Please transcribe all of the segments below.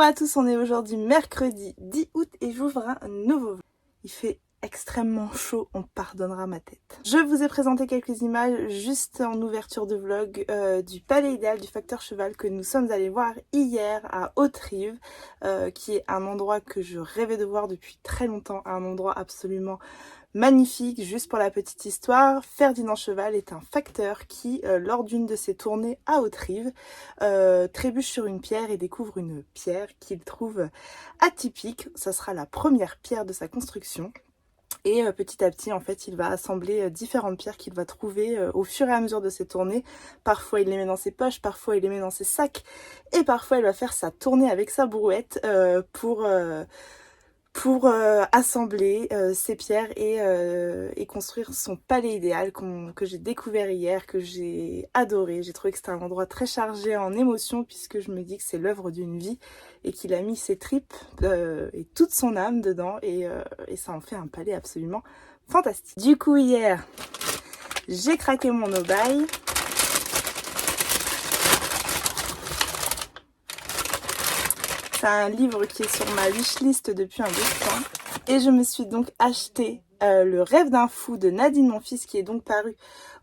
à tous, on est aujourd'hui mercredi 10 août et j'ouvre un nouveau vlog. Il fait extrêmement chaud, on pardonnera ma tête. Je vous ai présenté quelques images juste en ouverture de vlog du Palais Idéal du Facteur Cheval que nous sommes allés voir hier à Haute-Rive, qui est un endroit que je rêvais de voir depuis très longtemps, un endroit absolument magnifique. Juste pour la petite histoire, Ferdinand Cheval est un facteur qui, lors d'une de ses tournées à Haute-Rive, trébuche sur une pierre et découvre une pierre qu'il trouve atypique. Ça sera la première pierre de sa construction. Et petit à petit, en fait, il va assembler différentes pierres qu'il va trouver au fur et à mesure de ses tournées. Parfois, il les met dans ses poches, parfois, il les met dans ses sacs. Et parfois, il va faire sa tournée avec sa brouette pour assembler ces pierres et construire son palais idéal que j'ai découvert hier, que j'ai adoré. J'ai trouvé que c'était un endroit très chargé en émotions puisque je me dis que c'est l'œuvre d'une vie et qu'il a mis ses tripes et toute son âme dedans et ça en fait un palais absolument fantastique. Du coup hier, j'ai craqué mon no-buy. C'est un livre qui est sur ma wishlist depuis un bout de temps. Et je me suis donc acheté Le rêve d'un fou de Nadine Monfils, qui est donc paru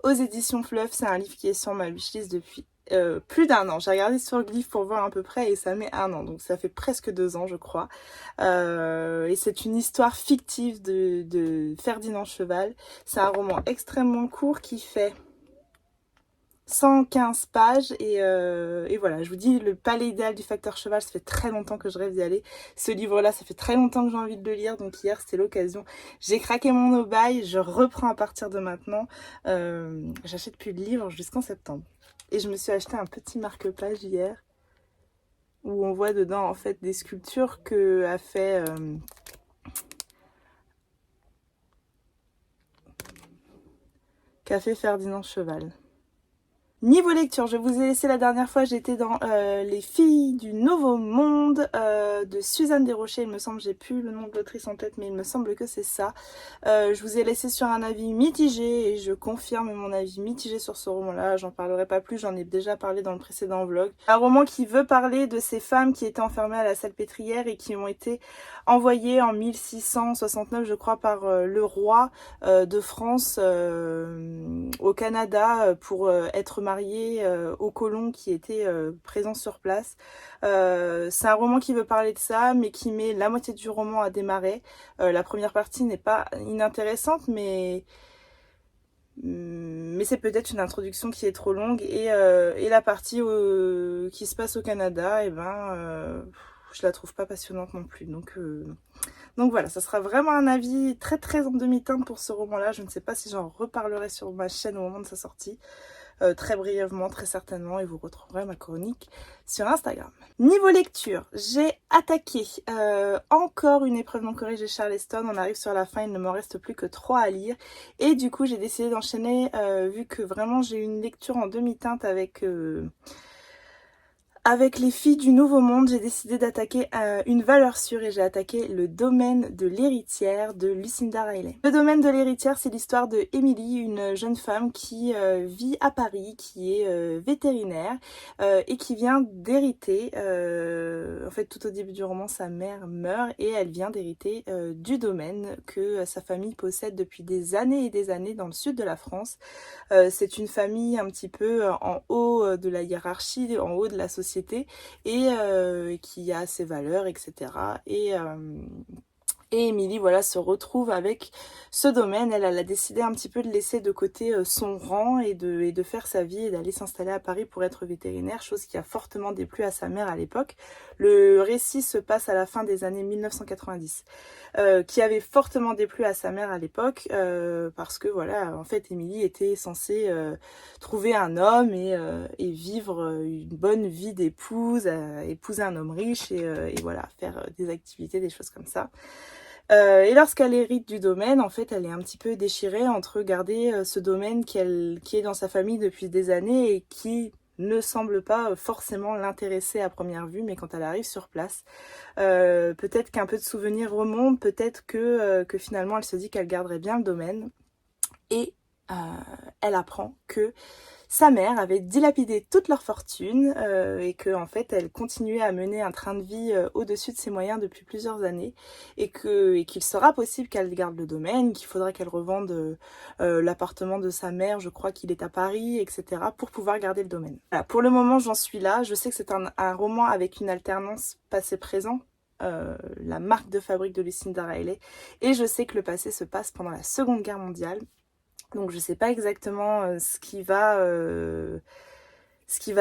aux éditions Fleuve. C'est un livre qui est sur ma wishlist depuis plus d'1 an. J'ai regardé sur Glyph pour voir à peu près et ça met 1 an. Donc ça fait presque 2 ans je crois. Et c'est une histoire fictive de Ferdinand Cheval. C'est un roman extrêmement court qui fait 115 pages et voilà, je vous dis, le Palais Idéal du Facteur Cheval, ça fait très longtemps que je rêve d'y aller. Ce livre-là, ça fait très longtemps que j'ai envie de le lire, donc hier c'était l'occasion. J'ai craqué mon no-buy, je reprends à partir de maintenant. J'achète plus de livres jusqu'en septembre. Et je me suis acheté un petit marque-page hier, où on voit dedans en fait des sculptures qu'a fait... Ferdinand Cheval. Niveau lecture, je vous ai laissé la dernière fois, j'étais dans Les filles du Nouveau Monde de Suzanne Desrochers, il me semble, j'ai plus le nom de l'autrice en tête, mais il me semble que c'est ça. Je vous ai laissé sur un avis mitigé et je confirme mon avis mitigé sur ce roman-là, j'en parlerai pas plus, j'en ai déjà parlé dans le précédent vlog. Un roman qui veut parler de ces femmes qui étaient enfermées à la salpêtrière et qui ont été envoyées en 1669, je crois, par le roi de France au Canada pour être mariée aux colons qui étaient présents sur place. C'est un roman qui veut parler de ça, mais qui met la moitié du roman à démarrer. La première partie n'est pas inintéressante, mais c'est peut-être une introduction qui est trop longue. Et la partie qui se passe au Canada, je la trouve pas passionnante non plus. Donc voilà, ça sera vraiment un avis très très en demi-teinte pour ce roman-là. Je ne sais pas si j'en reparlerai sur ma chaîne au moment de sa sortie. Très brièvement, très certainement, et vous retrouverez ma chronique sur Instagram. Niveau lecture, j'ai attaqué encore une épreuve non corrigée Charleston. On arrive sur la fin, il ne m'en reste plus que 3 à lire. Et du coup, j'ai décidé d'enchaîner, vu que vraiment j'ai une lecture en demi-teinte avec Les filles du Nouveau Monde, j'ai décidé d'attaquer une valeur sûre et j'ai attaqué Le domaine de l'héritière de Lucinda Riley. Le domaine de l'héritière, c'est l'histoire de Emily, une jeune femme qui vit à Paris, qui est vétérinaire et qui vient d'hériter. En fait, tout au début du roman, sa mère meurt et elle vient d'hériter du domaine que sa famille possède depuis des années et des années dans le sud de la France. C'est une famille un petit peu en haut de la hiérarchie, en haut de la société et qui a ses valeurs, etc. Et Émilie, voilà, se retrouve avec ce domaine. Elle a décidé un petit peu de laisser de côté son rang et de faire sa vie et d'aller s'installer à Paris pour être vétérinaire, chose qui a fortement déplu à sa mère à l'époque. Le récit se passe à la fin des années 1990, qui avait fortement déplu à sa mère à l'époque, parce que voilà, en fait, Émilie était censée trouver un homme et vivre une bonne vie d'épouse, épouser un homme riche et voilà, faire des activités, des choses comme ça. Et lorsqu'elle hérite du domaine, en fait, elle est un petit peu déchirée entre garder ce domaine qui est dans sa famille depuis des années et qui ne semble pas forcément l'intéresser à première vue, mais quand elle arrive sur place, peut-être qu'un peu de souvenirs remontent, peut-être que finalement elle se dit qu'elle garderait bien le domaine. Et elle apprend que sa mère avait dilapidé toute leur fortune et que en fait elle continuait à mener un train de vie au-dessus de ses moyens depuis plusieurs années et qu'il sera possible qu'elle garde le domaine, qu'il faudra qu'elle revende l'appartement de sa mère, je crois qu'il est à Paris, etc. pour pouvoir garder le domaine. Voilà, pour le moment j'en suis là, je sais que c'est un roman avec une alternance passé-présent, la marque de fabrique de Lucinda Riley, et je sais que le passé se passe pendant la Seconde Guerre mondiale. Donc je sais pas exactement ce qui va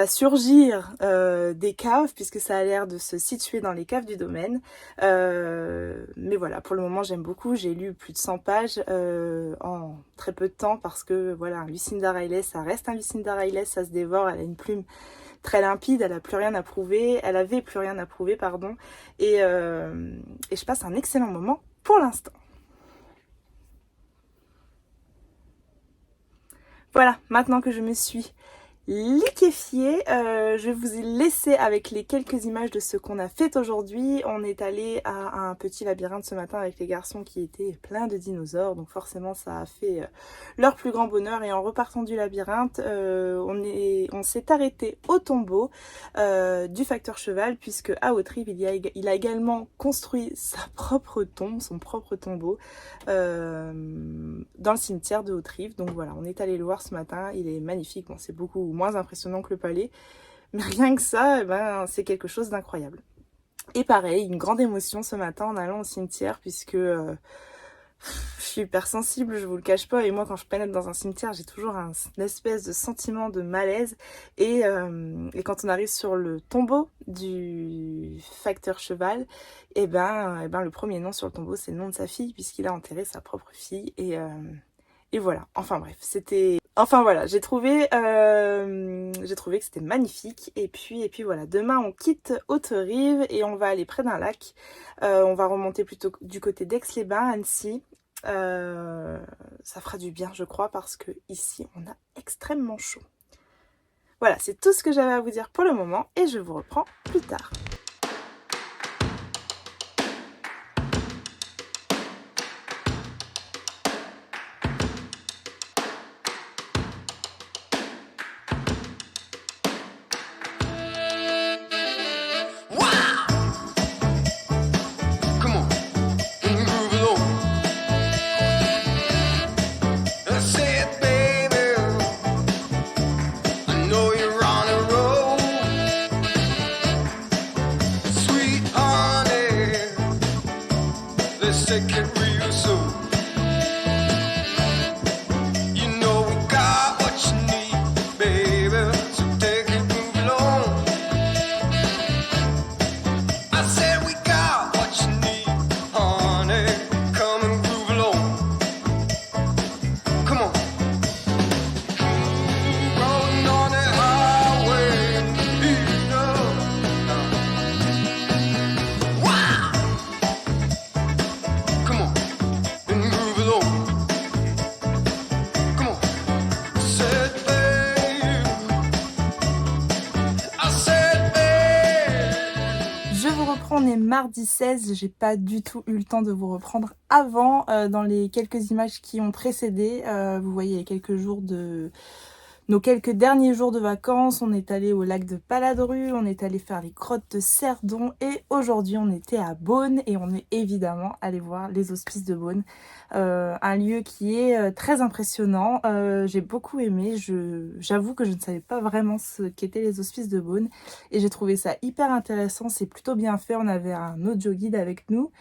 surgir des caves, puisque ça a l'air de se situer dans les caves du domaine. Mais voilà, pour le moment j'aime beaucoup. J'ai lu plus de 100 pages en très peu de temps, parce que voilà, Lucinda Riley, ça reste un Lucinda Riley, ça se dévore, elle a une plume très limpide, elle a plus rien à prouver, elle avait plus rien à prouver, pardon. Et je passe un excellent moment pour l'instant. Voilà, maintenant que je me suis liquéfiée, je vais vous laisser avec les quelques images de ce qu'on a fait aujourd'hui. On est allé à un petit labyrinthe ce matin avec les garçons qui étaient pleins de dinosaures, donc forcément ça a fait leur plus grand bonheur. Et en repartant du labyrinthe, on s'est arrêté au tombeau du facteur cheval, puisque à Hauterive il a également construit sa propre tombe, son propre tombeau dans le cimetière de Hauterive. Donc voilà, on est allé le voir ce matin, il est magnifique. Bon, c'est beaucoup moins impressionnant que le palais, mais rien que ça, eh ben, c'est quelque chose d'incroyable. Et pareil, une grande émotion ce matin en allant au cimetière, puisque je suis hyper sensible, je vous le cache pas, et moi quand je pénètre dans un cimetière, j'ai toujours une espèce de sentiment de malaise, et quand on arrive sur le tombeau du facteur cheval, et ben le premier nom sur le tombeau, c'est le nom de sa fille, puisqu'il a enterré sa propre fille, et voilà. Enfin bref, voilà, j'ai trouvé que c'était magnifique. Et puis voilà, demain on quitte Hauterive et on va aller près d'un lac. On va remonter plutôt du côté d'Aix-les-Bains, Annecy. Ça fera du bien, je crois, parce que ici on a extrêmement chaud. Voilà, c'est tout ce que j'avais à vous dire pour le moment, et je vous reprends plus tard. Take it real soon. You know we got what you need, baby. So take it, move along. I said we got what you need, honey. Come and groove along. Come on. Rolling on the highway, you know. Wow. Come on. On est mardi 16, j'ai pas du tout eu le temps de vous reprendre avant. Dans les quelques images qui ont précédé, vous voyez les quelques jours de... Nos quelques derniers jours de vacances, on est allé au lac de Paladru, on est allé faire les grottes de Cerdon, et aujourd'hui on était à Beaune et on est évidemment allé voir les hospices de Beaune. Un lieu qui est très impressionnant, j'ai beaucoup aimé, j'avoue que je ne savais pas vraiment ce qu'étaient les hospices de Beaune et j'ai trouvé ça hyper intéressant, c'est plutôt bien fait. On avait un audio guide avec nous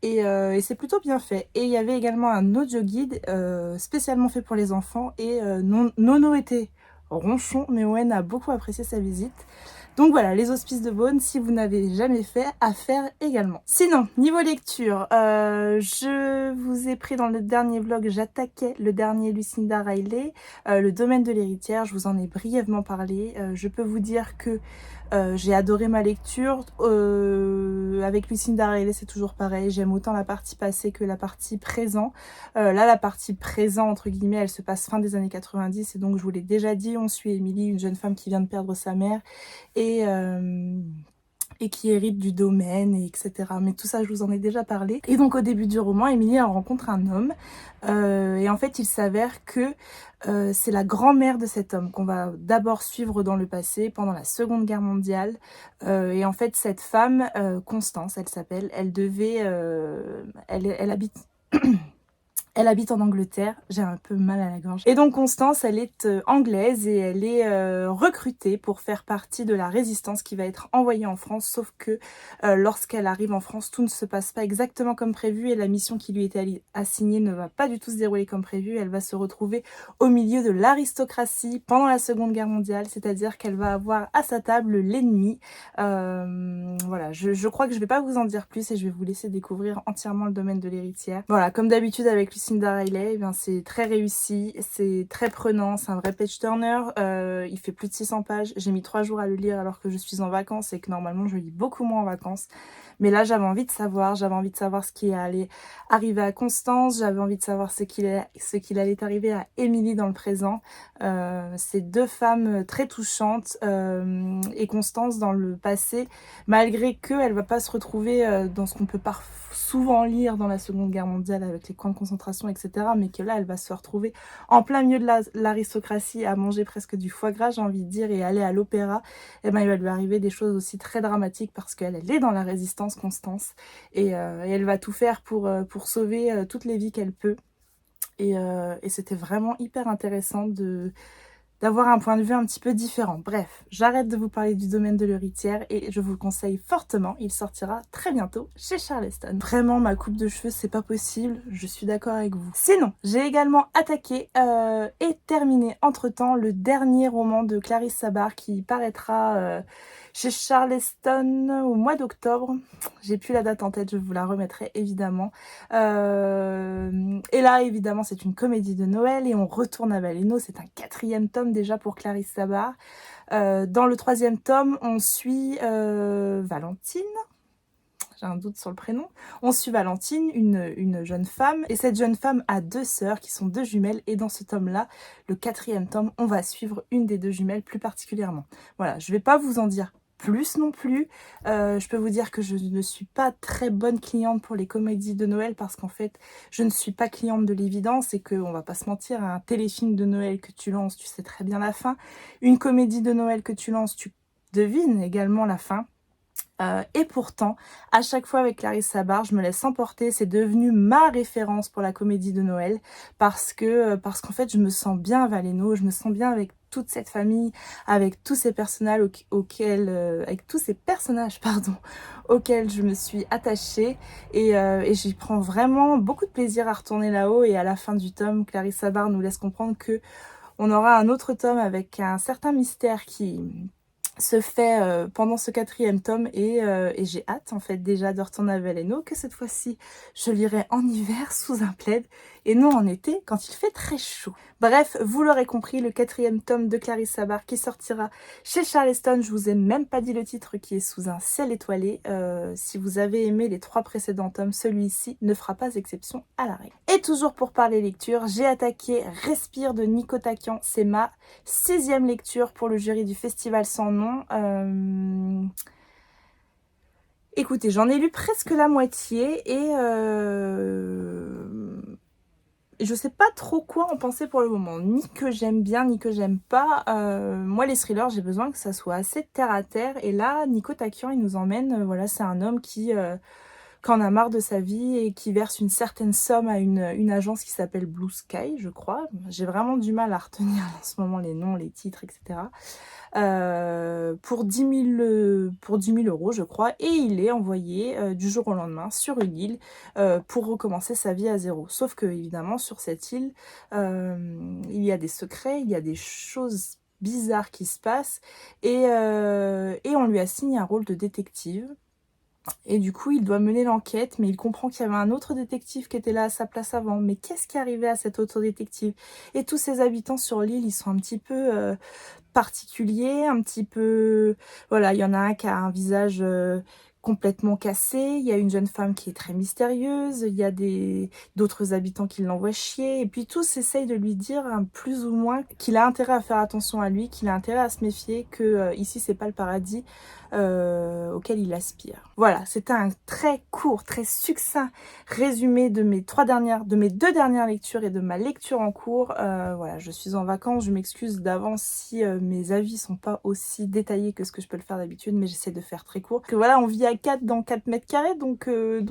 et c'est plutôt bien fait. Et il y avait également un audio guide spécialement fait pour les enfants, et Nono était ronchon, mais Owen a beaucoup apprécié sa visite. Donc voilà, les hospices de Beaune, si vous n'avez jamais fait, à faire également. Sinon, niveau lecture, je vous ai pris dans le dernier vlog, j'attaquais le dernier Lucinda Riley, le domaine de l'héritière, je vous en ai brièvement parlé. Je peux vous dire que j'ai adoré ma lecture. Avec Lucinda Riley, c'est toujours pareil, j'aime autant la partie passée que la partie présent. Là, la partie présent, entre guillemets, elle se passe fin des années 90, et donc je vous l'ai déjà dit, on suit Emily, une jeune femme qui vient de perdre sa mère, et et qui hérite du domaine, et etc. Mais tout ça, je vous en ai déjà parlé. Et donc au début du roman, Émilie rencontre un homme, et en fait il s'avère que c'est la grand-mère de cet homme qu'on va d'abord suivre dans le passé, pendant la Seconde Guerre mondiale. Et en fait cette femme, Constance, elle s'appelle, elle devait... elle habite... Elle habite en Angleterre, j'ai un peu mal à la gorge. Et donc Constance, elle est anglaise et elle est recrutée pour faire partie de la résistance qui va être envoyée en France, sauf que lorsqu'elle arrive en France, tout ne se passe pas exactement comme prévu et la mission qui lui était assignée ne va pas du tout se dérouler comme prévu. Elle va se retrouver au milieu de l'aristocratie pendant la Seconde Guerre mondiale, c'est-à-dire qu'elle va avoir à sa table l'ennemi. Voilà, je crois que je vais pas vous en dire plus et je vais vous laisser découvrir entièrement le domaine de l'héritière. Voilà, comme d'habitude avec Lucinda Riley, eh bien c'est très réussi, c'est très prenant, c'est un vrai page turner. Il fait plus de 600 pages, j'ai mis 3 jours à le lire alors que je suis en vacances et que normalement je lis beaucoup moins en vacances. Mais là j'avais envie de savoir ce qui allait arriver à Constance, j'avais envie de savoir ce qu'il allait arriver à Émilie dans le présent. C'est deux femmes très touchantes, et Constance dans le passé, malgré que elle va pas se retrouver dans ce qu'on peut souvent lire dans la Seconde Guerre mondiale avec les camps de concentration, etc. Mais que là, elle va se retrouver en plein milieu de l'aristocratie à manger presque du foie gras, j'ai envie de dire, et aller à l'opéra. Et ben, il va lui arriver des choses aussi très dramatiques parce qu'elle est dans la résistance, Constance, et elle va tout faire pour sauver toutes les vies qu'elle peut. Et c'était vraiment hyper intéressant d'avoir un point de vue un petit peu différent. Bref, j'arrête de vous parler du domaine de l'héritière et je vous le conseille fortement. Il sortira très bientôt chez Charleston. Vraiment, ma coupe de cheveux, c'est pas possible. Je suis d'accord avec vous. Sinon, j'ai également attaqué et terminé entre-temps le dernier roman de Clarisse Sabar qui paraîtra chez Charleston au mois d'octobre. J'ai plus la date en tête, je vous la remettrai évidemment. Et là, évidemment, c'est une comédie de Noël et on retourne à Baleno. C'est un 4e tome déjà pour Clarisse Sabar. Dans le 3e tome, on suit Valentine. J'ai un doute sur le prénom. On suit Valentine, une jeune femme. Et cette jeune femme a 2 sœurs qui sont 2 jumelles. Et dans ce tome-là, le 4e tome, on va suivre une des 2 jumelles plus particulièrement. Voilà, je ne vais pas vous en dire plus non plus. Je peux vous dire que je ne suis pas très bonne cliente pour les comédies de Noël parce qu'en fait, je ne suis pas cliente de l'évidence et qu'on va pas se mentir, un téléfilm de Noël que tu lances, tu sais très bien la fin. Une comédie de Noël que tu lances, tu devines également la fin. Et pourtant, à chaque fois avec Clarisse Sabar, je me laisse emporter. C'est devenu ma référence pour la comédie de Noël parce qu'en fait, je me sens bien à Valeno, je me sens bien avec toute cette famille, avec tous ces personnages auxquels je me suis attachée et j'y prends vraiment beaucoup de plaisir à retourner là-haut. Et à la fin du tome, Clarisse Sabar nous laisse comprendre que on aura un autre tome avec un certain mystère qui se fait pendant ce 4e tome et j'ai hâte en fait déjà de retourner à Valeno, que cette fois-ci je lirai en hiver sous un plaid et non en été quand il fait très chaud. Bref, vous l'aurez compris, le 4e tome de Clarisse Sabar qui sortira chez Charleston. Je vous ai même pas dit le titre, qui est Sous un ciel étoilé. Si vous avez aimé les 3 précédents tomes, celui-ci ne fera pas exception à la règle. Et toujours pour parler lecture, j'ai attaqué Respire de Nico Takian. C'est ma 6e lecture pour le jury du Festival Sans Nom. Écoutez, j'en ai lu presque la moitié et je sais pas trop quoi en penser pour le moment, ni que j'aime bien, ni que j'aime pas. Moi, les thrillers, j'ai besoin que ça soit assez terre à terre. Et là, Nico Takian, il nous emmène, voilà, c'est un homme qui en a marre de sa vie et qui verse une certaine somme à une agence qui s'appelle Blue Sky, je crois. J'ai vraiment du mal à retenir en ce moment les noms, les titres, etc. Pour 10 000 euros, je crois, et il est envoyé du jour au lendemain sur une île pour recommencer sa vie à zéro. Sauf que, évidemment, sur cette île, il y a des secrets, il y a des choses bizarres qui se passent, et on lui assigne un rôle de détective. Et du coup, il doit mener l'enquête, mais il comprend qu'il y avait un autre détective qui était là à sa place avant. Mais qu'est-ce qui arrivait à cet autre détective? Et tous ces habitants sur l'île, ils sont un petit peu particuliers, un petit peu... Voilà, il y en a un qui a un visage complètement cassé, il y a une jeune femme qui est très mystérieuse, il y a d'autres habitants qui l'envoient chier, et puis tous essayent de lui dire plus ou moins qu'il a intérêt à faire attention à lui, qu'il a intérêt à se méfier, que ici c'est pas le paradis auquel il aspire. Voilà, c'était un très court, très succinct résumé de mes deux dernières lectures et de ma lecture en cours. Voilà, je suis en vacances, je m'excuse d'avance si mes avis sont pas aussi détaillés que ce que je peux le faire d'habitude, mais j'essaie de faire très court. Que voilà, on vit à 4 dans 4 mètres carrés, donc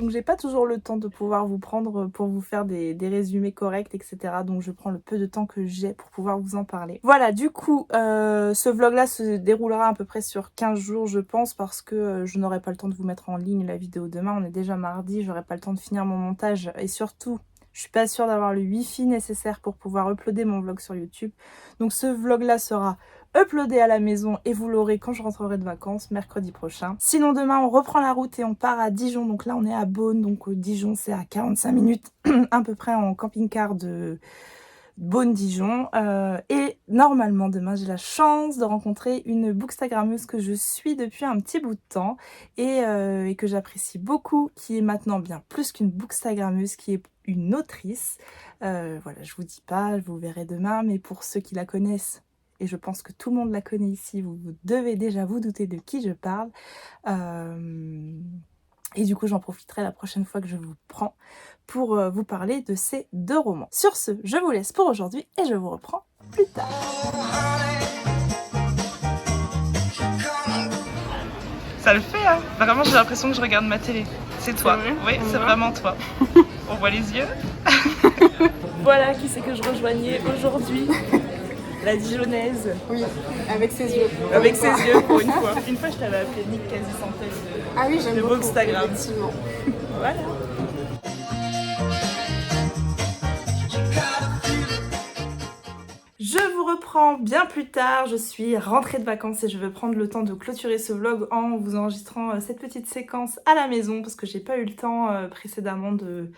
j'ai pas toujours le temps de pouvoir vous prendre pour vous faire des résumés corrects, etc. Donc je prends le peu de temps que j'ai pour pouvoir vous en parler. Voilà, du coup, ce vlog-là se déroulera à peu près sur 15 jours, je pense, parce que je n'aurai pas le temps de vous mettre en ligne la vidéo demain. On est déjà mardi, j'aurai pas le temps de finir mon montage, et surtout, je suis pas sûre d'avoir le wifi nécessaire pour pouvoir uploader mon vlog sur YouTube. Donc ce vlog-là sera uploadé à la maison et vous l'aurez quand je rentrerai de vacances, mercredi prochain. Sinon demain on reprend la route et on part à Dijon. Donc là on est à Beaune, donc Dijon c'est à 45 minutes à peu près en camping-car de Beaune-Dijon. Et normalement demain j'ai la chance de rencontrer une bookstagrammeuse que je suis depuis un petit bout de temps et que j'apprécie beaucoup, qui est maintenant bien plus qu'une bookstagrammeuse, qui est une autrice. Voilà, je vous dis pas, vous verrez demain, mais pour ceux qui la connaissent, et je pense que tout le monde la connaît ici, vous devez déjà vous douter de qui je parle. Et du coup, j'en profiterai la prochaine fois que je vous prends pour vous parler de ces deux romans. Sur ce, je vous laisse pour aujourd'hui et je vous reprends plus tard. Ça le fait, hein. Vraiment, j'ai l'impression que je regarde ma télé. C'est toi. Oui, c'est vraiment toi. On voit les yeux. Voilà qui c'est que je rejoignais aujourd'hui. La Dijonnaise. Oui, avec ses yeux. Avec ses yeux, pour une fois. Une fois, je t'avais appelé Nick quasi centaine Ah oui, j'aime beaucoup, Instagram. effectivement. Voilà. Je vous reprends bien plus tard, je suis rentrée de vacances et je vais prendre le temps de clôturer ce vlog en vous enregistrant cette petite séquence à la maison parce que j'ai pas eu le temps précédemment de...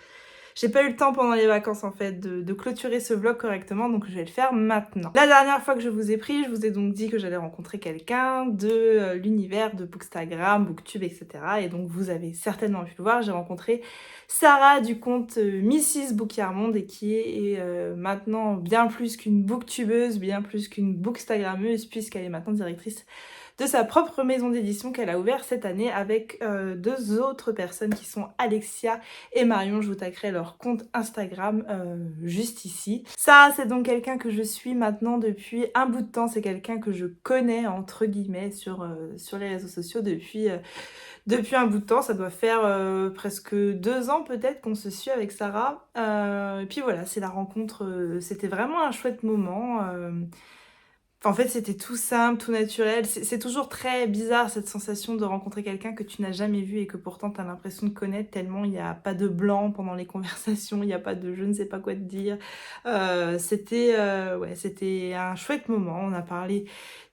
J'ai pas eu le temps pendant les vacances en fait de clôturer ce vlog correctement, donc je vais le faire maintenant. La dernière fois que je vous ai pris, je vous ai donc dit que j'allais rencontrer quelqu'un de l'univers de Bookstagram, Booktube, etc. Et donc vous avez certainement pu le voir, j'ai rencontré Sarah du compte Mrs Bookyarmonde et qui est maintenant bien plus qu'une booktubeuse, bien plus qu'une bookstagrammeuse puisqu'elle est maintenant directrice de sa propre maison d'édition qu'elle a ouvert cette année avec deux autres personnes qui sont Alexia et Marion. Je vous taguerai leur compte Instagram juste ici. Ça, c'est donc quelqu'un que je suis maintenant depuis un bout de temps. C'est quelqu'un que je connais entre guillemets sur les réseaux sociaux depuis un bout de temps. Ça doit faire presque 2 ans peut-être qu'on se suit avec Sarah. Et puis voilà, c'est la rencontre. C'était vraiment un chouette moment. En fait, c'était tout simple, tout naturel. C'est toujours très bizarre cette sensation de rencontrer quelqu'un que tu n'as jamais vu et que pourtant tu as l'impression de connaître tellement il n'y a pas de blanc pendant les conversations, il n'y a pas de je ne sais pas quoi te dire. C'était un chouette moment. On a parlé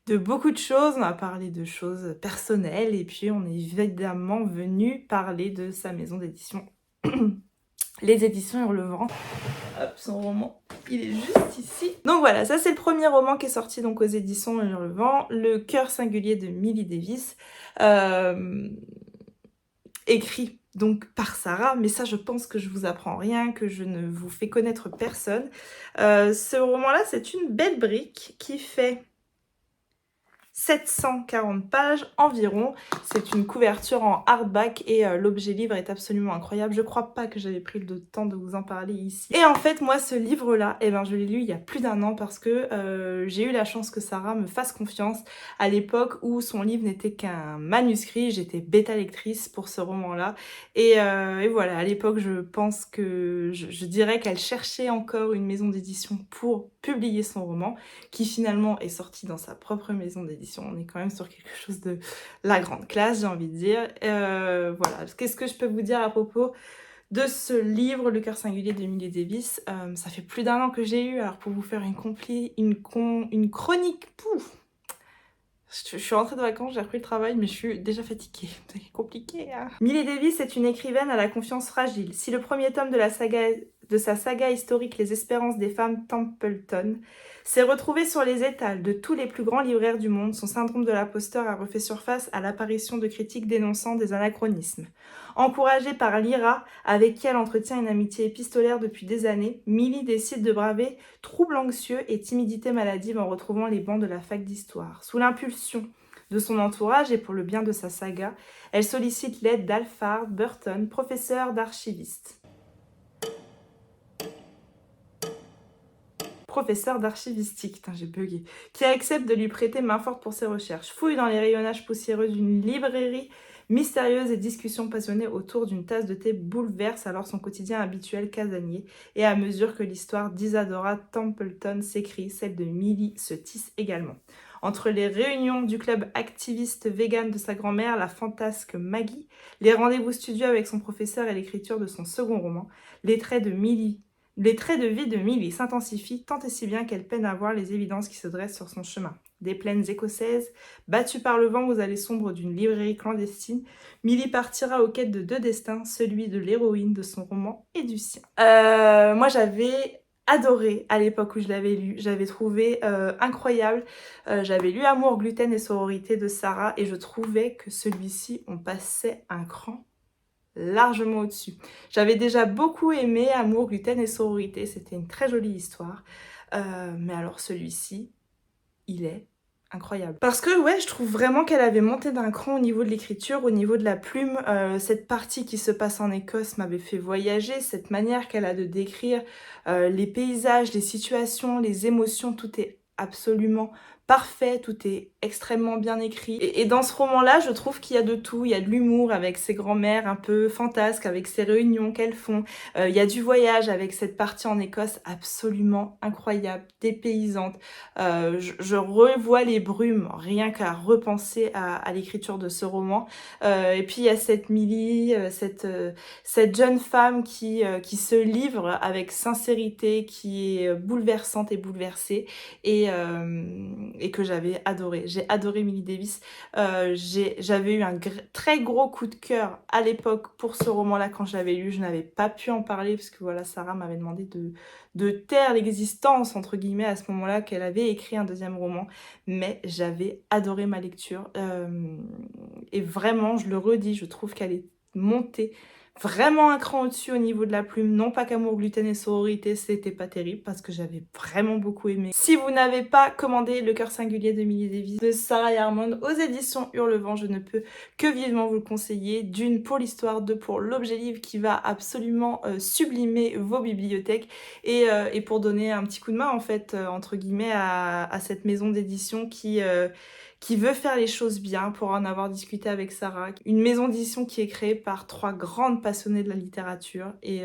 de beaucoup de choses, on a parlé de choses personnelles et puis on est évidemment venu parler de sa maison d'édition. Les éditions Hurlevent. Hop, son roman, il est juste ici. Donc voilà, ça c'est le premier roman qui est sorti donc aux éditions Hurlevent, Le cœur singulier de Millie Davis, écrit donc par Sarah, mais ça je pense que je vous apprends rien, que je ne vous fais connaître personne. Ce roman-là, c'est une belle brique qui fait 740 pages environ. C'est une couverture en hardback et l'objet livre est absolument incroyable. Je crois pas que j'avais pris le temps de vous en parler ici. Et en fait, moi, ce livre-là, je l'ai lu il y a plus d'1 an parce que j'ai eu la chance que Sarah me fasse confiance à l'époque où son livre n'était qu'un manuscrit. J'étais bêta lectrice pour ce roman-là. Et voilà, à l'époque, je pense que je dirais qu'elle cherchait encore une maison d'édition pour publier son roman, qui finalement est sorti dans sa propre maison d'édition. On est quand même sur quelque chose de la grande classe, j'ai envie de dire. Voilà, qu'est-ce que je peux vous dire à propos de ce livre, Le cœur singulier de Millie Davis. Ça fait plus d'1 an que j'ai eu, alors pour vous faire une chronique, pouf, je suis rentrée de vacances, j'ai repris le travail, mais je suis déjà fatiguée. C'est compliqué, hein. Millie Davis est une écrivaine à la confiance fragile. Si le premier tome de sa saga historique Les Espérances des femmes Templeton s'est retrouvé sur les étals de tous les plus grands libraires du monde. Son syndrome de l'imposteur a refait surface à l'apparition de critiques dénonçant des anachronismes. Encouragée par Lyra, avec qui elle entretient une amitié épistolaire depuis des années, Millie décide de braver troubles anxieux et timidité maladive en retrouvant les bancs de la fac d'histoire. Sous l'impulsion de son entourage et pour le bien de sa saga, elle sollicite l'aide d'Alfred Burton, professeur d'archiviste. Professeur d'archivistique, j'ai bugué, qui accepte de lui prêter main forte pour ses recherches. Fouille dans les rayonnages poussiéreux d'une librairie mystérieuse et discussions passionnées autour d'une tasse de thé bouleversent alors son quotidien habituel casanier. Et à mesure que l'histoire d'Isadora Templeton s'écrit, celle de Millie se tisse également. Entre les réunions du club activiste vegan de sa grand-mère, la fantasque Maggie, les rendez-vous studieux avec son professeur et l'écriture de son second roman, les traits de vie de Millie s'intensifient tant et si bien qu'elle peine à voir les évidences qui se dressent sur son chemin. Des plaines écossaises, battues par le vent aux allées sombres d'une librairie clandestine, Millie partira aux quêtes de deux destins, celui de l'héroïne de son roman et du sien. Moi j'avais adoré à l'époque où je l'avais lu, j'avais trouvé incroyable. J'avais lu Amour, gluten et sororité de Sarah et je trouvais que celui-ci, on passait un cran largement au-dessus. J'avais déjà beaucoup aimé Amour, gluten et sororité, c'était une très jolie histoire. Mais alors celui-ci, il est incroyable. Parce que ouais, je trouve vraiment qu'elle avait monté d'un cran au niveau de l'écriture, au niveau de la plume. Cette partie qui se passe en Écosse m'avait fait voyager, cette manière qu'elle a de décrire les paysages, les situations, les émotions, tout est absolument parfait, tout est extrêmement bien écrit. Et dans ce roman-là, je trouve qu'il y a de tout. Il y a de l'humour avec ses grands-mères un peu fantasques, avec ces réunions qu'elles font. Il y a du voyage avec cette partie en Écosse absolument incroyable, dépaysante. Je revois les brumes, rien qu'à repenser à l'écriture de ce roman. Et puis il y a cette Millie, cette jeune femme qui se livre avec sincérité, qui est bouleversante et bouleversée. Et que j'avais adoré. J'ai adoré Millie Davis. J'avais eu un très gros coup de cœur à l'époque pour ce roman-là quand je l'avais lu. Je n'avais pas pu en parler parce que voilà, Sarah m'avait demandé de taire l'existence, entre guillemets, à ce moment-là, qu'elle avait écrit un deuxième roman. Mais j'avais adoré ma lecture. Et vraiment, je le redis, je trouve qu'elle est montée vraiment un cran au-dessus au niveau de la plume. Non pas qu'Amour, gluten et sororité, c'était pas terrible parce que j'avais vraiment beaucoup aimé. Si vous n'avez pas commandé Le cœur singulier de Millie Davis de Sarah Harmon aux éditions Hurlevent, je ne peux que vivement vous le conseiller. D'une pour l'histoire, deux pour l'objet livre qui va absolument sublimer vos bibliothèques et pour donner un petit coup de main en fait entre guillemets à cette maison d'édition qui veut faire les choses bien, pour en avoir discuté avec Sarah. Une maison d'édition qui est créée par trois grandes passionnées de la littérature et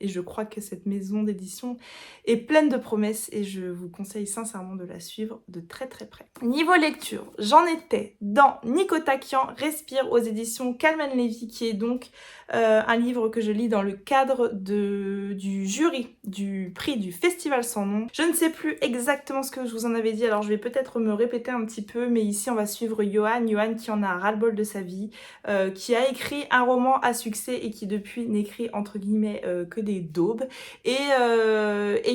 je crois que cette maison d'édition est pleine de promesses et je vous conseille sincèrement de la suivre de très très près. Niveau lecture, j'en étais dans Nico Takian, Respire aux éditions Calman Levy, qui est donc un livre que je lis dans le cadre du jury du prix du Festival sans nom. Je ne sais plus exactement ce que je vous en avais dit, alors je vais peut-être me répéter un petit peu, mais ici on va suivre Johan qui en a ras-le-bol de sa vie, qui a écrit un roman à succès et qui depuis n'écrit entre guillemets que des daubes. Et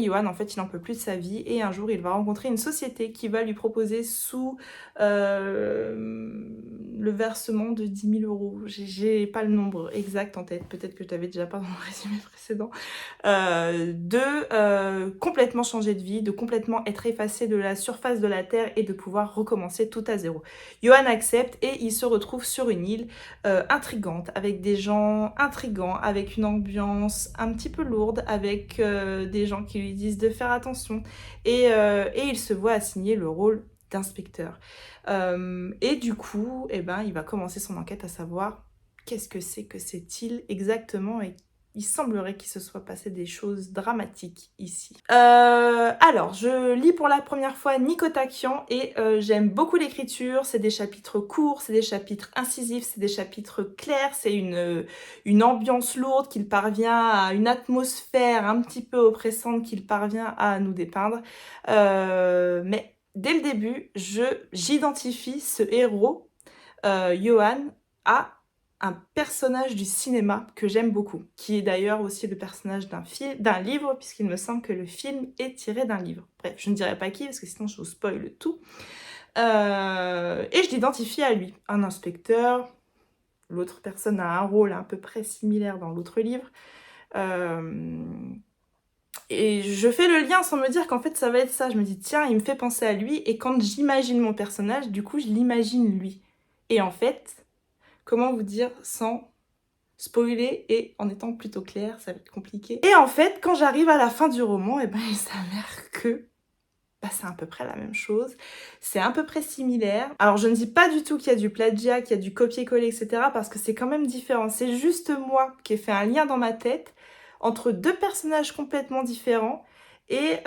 Johan en fait il en peut plus de sa vie et un jour il va rencontrer une société qui va lui proposer sous le versement de 10 000 €. J'ai pas le nombre exact en tête, peut-être que je t'avais déjà pas dans le résumé précédent, de complètement changer de vie, de complètement être effacé de la surface de la terre et de pouvoir recommencer tout à zéro. Johan accepte et il se retrouve sur une île intrigante, avec des gens intrigants, avec une ambiance un petit peu lourde, avec des gens qui lui disent de faire attention et il se voit assigner le rôle d'inspecteur. Et du coup, il va commencer son enquête à savoir qu'est-ce que c'est que cette île exactement et il semblerait qu'il se soit passé des choses dramatiques ici. Alors, je lis pour la première fois Nico Takian et j'aime beaucoup l'écriture. C'est des chapitres courts, c'est des chapitres incisifs, c'est des chapitres clairs, c'est une ambiance lourde qu'il parvient à, une atmosphère un petit peu oppressante qu'il parvient à nous dépeindre. Mais dès le début, j'identifie ce héros, Johan, à un personnage du cinéma que j'aime beaucoup, qui est d'ailleurs aussi le personnage d'un livre, puisqu'il me semble que le film est tiré d'un livre. Bref, je ne dirai pas qui, parce que sinon je vous spoil tout. Et je l'identifie à lui, un inspecteur. L'autre personne a un rôle à peu près similaire dans l'autre livre. Et je fais le lien sans me dire qu'en fait ça va être ça. Je me dis tiens, il me fait penser à lui, et quand j'imagine mon personnage, du coup je l'imagine lui. Et en fait, comment vous dire sans spoiler et en étant plutôt clair, ça va être compliqué. Et en fait, quand j'arrive à la fin du roman, et ben il s'avère que c'est à peu près la même chose, c'est à peu près similaire. Alors je ne dis pas du tout qu'il y a du plagiat, qu'il y a du copier-coller, etc. parce que c'est quand même différent. C'est juste moi qui ai fait un lien dans ma tête entre deux personnages complètement différents et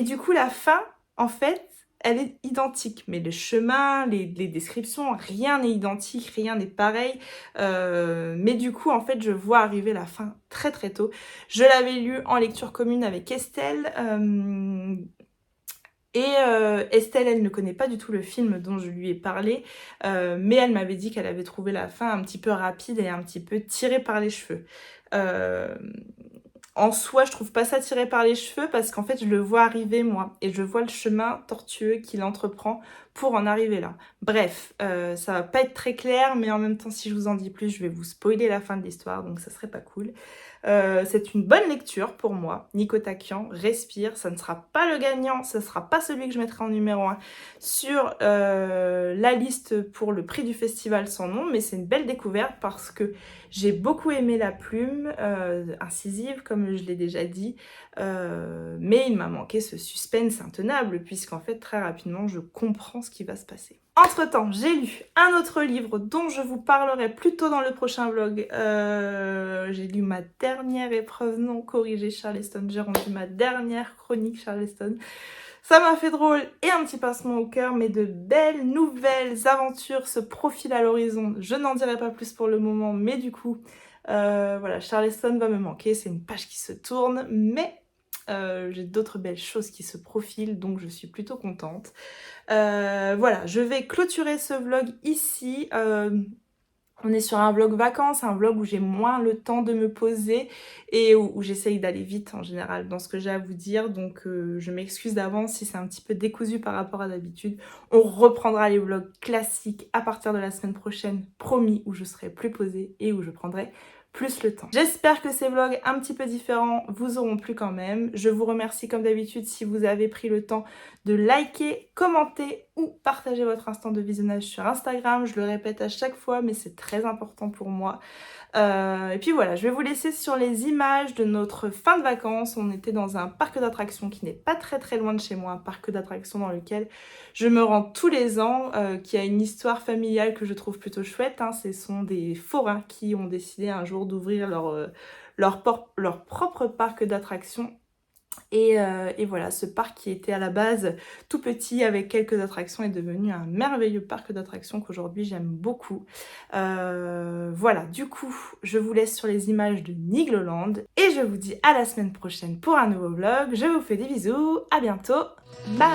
du coup la fin, en fait, elle est identique. Mais le chemin, les descriptions, rien n'est identique, rien n'est pareil. Mais du coup, en fait, je vois arriver la fin très très tôt. Je l'avais lu en lecture commune avec Estelle. Estelle, elle ne connaît pas du tout le film dont je lui ai parlé, mais elle m'avait dit qu'elle avait trouvé la fin un petit peu rapide et un petit peu tirée par les cheveux. En soi, je trouve pas ça tiré par les cheveux parce qu'en fait, je le vois arriver moi et je vois le chemin tortueux qu'il entreprend pour en arriver là. Bref, ça va pas être très clair, mais en même temps, si je vous en dis plus, je vais vous spoiler la fin de l'histoire, donc ça serait pas cool. C'est une bonne lecture pour moi. Nico Takian, respire, ça ne sera pas le gagnant, ça ne sera pas celui que je mettrai en numéro 1 sur la liste pour le prix du festival sans nom, mais c'est une belle découverte parce que j'ai beaucoup aimé la plume incisive, comme je l'ai déjà dit, mais il m'a manqué ce suspense intenable, puisqu'en fait, très rapidement, je comprends ce qui va se passer. Entre-temps, j'ai lu un autre livre dont je vous parlerai plus tôt dans le prochain vlog. J'ai lu ma dernière épreuve non corrigée Charleston. J'ai rendu ma dernière chronique Charleston. Ça m'a fait drôle et un petit pincement au cœur, mais de belles nouvelles aventures se profilent à l'horizon. Je n'en dirai pas plus pour le moment, mais du coup, voilà, Charleston va me manquer. C'est une page qui se tourne, mais j'ai d'autres belles choses qui se profilent, donc je suis plutôt contente. Voilà, je vais clôturer ce vlog ici. On est sur un vlog vacances, un vlog où j'ai moins le temps de me poser et où j'essaye d'aller vite en général dans ce que j'ai à vous dire. Donc je m'excuse d'avance si c'est un petit peu décousu par rapport à d'habitude. On reprendra les vlogs classiques à partir de la semaine prochaine, promis, où je serai plus posée et où je prendrai plus le temps. J'espère que ces vlogs un petit peu différents vous auront plu quand même. Je vous remercie comme d'habitude si vous avez pris le temps de liker, commenter ou partager votre instant de visionnage sur Instagram. Je le répète à chaque fois, mais c'est très important pour moi. Et puis voilà, je vais vous laisser sur les images de notre fin de vacances. On était dans un parc d'attractions qui n'est pas très loin de chez moi, un parc d'attractions dans lequel je me rends tous les ans, qui a une histoire familiale que je trouve plutôt chouette. Ce sont des forains qui ont décidé un jour d'ouvrir leur propre parc d'attractions. Et voilà, ce parc qui était à la base tout petit avec quelques attractions est devenu un merveilleux parc d'attractions qu'aujourd'hui j'aime beaucoup. Voilà, du coup, je vous laisse sur les images de Nigloland et je vous dis à la semaine prochaine pour un nouveau vlog. Je vous fais des bisous, à bientôt, bye!